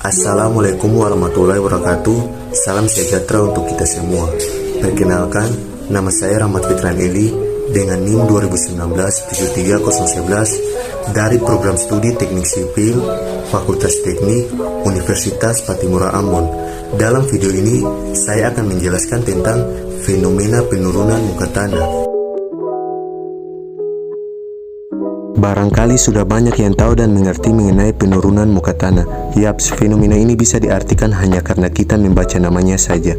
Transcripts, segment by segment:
Assalamualaikum warahmatullahi wabarakatuh. Salam sejahtera untuk kita semua. Perkenalkan, nama saya Rahmat Fitran Eli dengan NIM 2019-73011 dari Program Studi Teknik Sipil Fakultas Teknik Universitas Patimura Ambon. Dalam video ini, saya akan menjelaskan tentang fenomena penurunan muka tanah. Barangkali sudah banyak yang tahu dan mengerti mengenai penurunan muka tanah. Yaps, fenomena ini bisa diartikan hanya karena kita membaca namanya saja.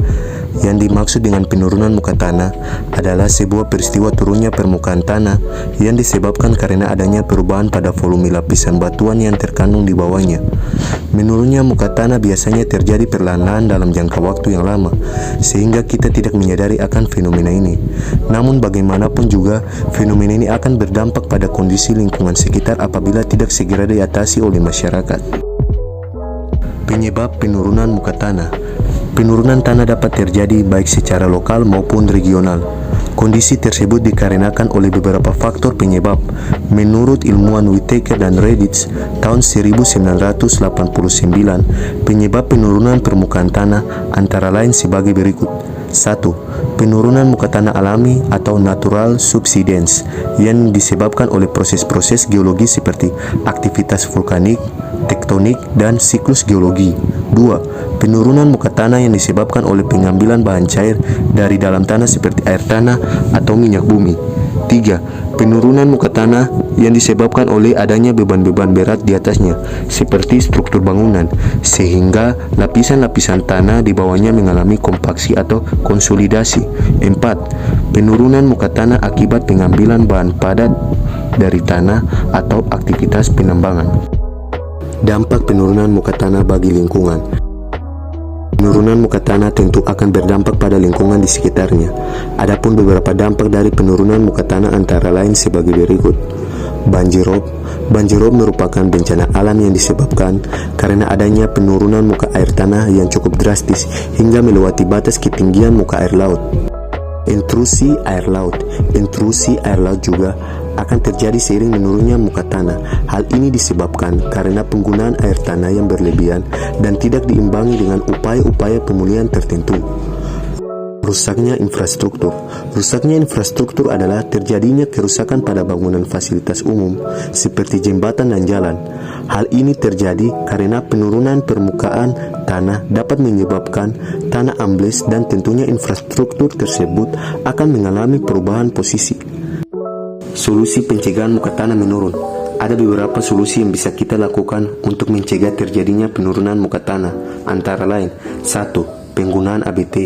Yang dimaksud dengan penurunan muka tanah adalah sebuah peristiwa turunnya permukaan tanah yang disebabkan karena adanya perubahan pada volume lapisan batuan yang terkandung di bawahnya. Menurunnya muka tanah biasanya terjadi perlahan-lahan dalam jangka waktu yang lama, sehingga kita tidak menyadari akan fenomena ini. Namun bagaimanapun juga, fenomena ini akan berdampak pada kondisi lingkungan sekitar apabila tidak segera diatasi oleh masyarakat. Penyebab penurunan muka tanah. Penurunan tanah dapat terjadi baik secara lokal maupun regional. Kondisi tersebut dikarenakan oleh beberapa faktor penyebab. Menurut ilmuwan Whittaker dan Redditz tahun 1989, penyebab penurunan permukaan tanah antara lain sebagai berikut. 1. Penurunan muka tanah alami atau natural subsidence yang disebabkan oleh proses-proses geologi seperti aktivitas vulkanik, tektonik, dan siklus geologi. 2. Penurunan muka tanah yang disebabkan oleh pengambilan bahan cair dari dalam tanah seperti air tanah atau minyak bumi. 3. Penurunan muka tanah yang disebabkan oleh adanya beban-beban berat di atasnya, seperti struktur bangunan, sehingga lapisan-lapisan tanah di bawahnya mengalami kompaksi atau konsolidasi. 4. Penurunan muka tanah akibat pengambilan bahan padat dari tanah atau aktivitas penambangan. Dampak penurunan muka tanah bagi lingkungan. Penurunan muka tanah tentu akan berdampak pada lingkungan di sekitarnya. Adapun beberapa dampak dari penurunan muka tanah antara lain sebagai berikut. Banjirop. Banjirop merupakan bencana alam yang disebabkan karena adanya penurunan muka air tanah yang cukup drastis hingga melewati batas ketinggian muka air laut. Intrusi air laut. Intrusi air laut juga akan terjadi seiring menurunnya muka tanah. Hal ini disebabkan karena penggunaan air tanah yang berlebihan dan tidak diimbangi dengan upaya-upaya pemulihan tertentu. Rusaknya infrastruktur. Rusaknya infrastruktur adalah terjadinya kerusakan pada bangunan fasilitas umum seperti jembatan dan jalan. Hal ini terjadi karena penurunan permukaan tanah dapat menyebabkan tanah ambles dan tentunya infrastruktur tersebut akan mengalami perubahan posisi. Solusi pencegahan muka tanah menurun. Ada beberapa solusi yang bisa kita lakukan untuk mencegah terjadinya penurunan muka tanah, antara lain 1. Penggunaan ABT.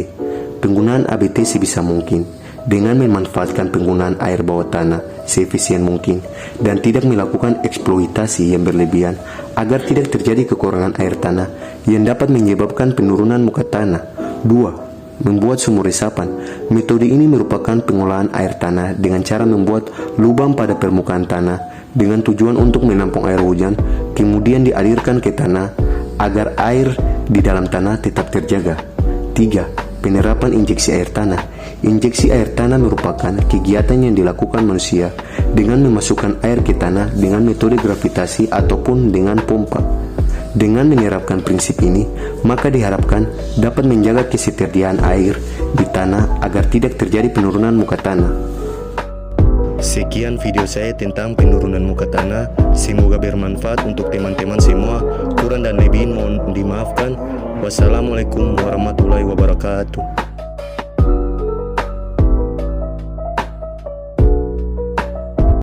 Penggunaan ABT sebisa mungkin dengan memanfaatkan penggunaan air bawah tanah seefisien mungkin dan tidak melakukan eksploitasi yang berlebihan agar tidak terjadi kekurangan air tanah yang dapat menyebabkan penurunan muka tanah. 2. Membuat sumur resapan. Metode ini merupakan pengolahan air tanah dengan cara membuat lubang pada permukaan tanah dengan tujuan untuk menampung air hujan, kemudian dialirkan ke tanah agar air di dalam tanah tetap terjaga. 3. Penerapan injeksi air tanah. Injeksi air tanah merupakan kegiatan yang dilakukan manusia dengan memasukkan air ke tanah dengan metode gravitasi ataupun dengan pompa. Dengan menerapkan prinsip ini, maka diharapkan dapat menjaga ketersediaan air di tanah agar tidak terjadi penurunan muka tanah. Sekian video saya tentang penurunan muka tanah. Semoga bermanfaat untuk teman-teman semua. Kurang dan lebih mohon dimaafkan. Wassalamualaikum warahmatullahi wabarakatuh.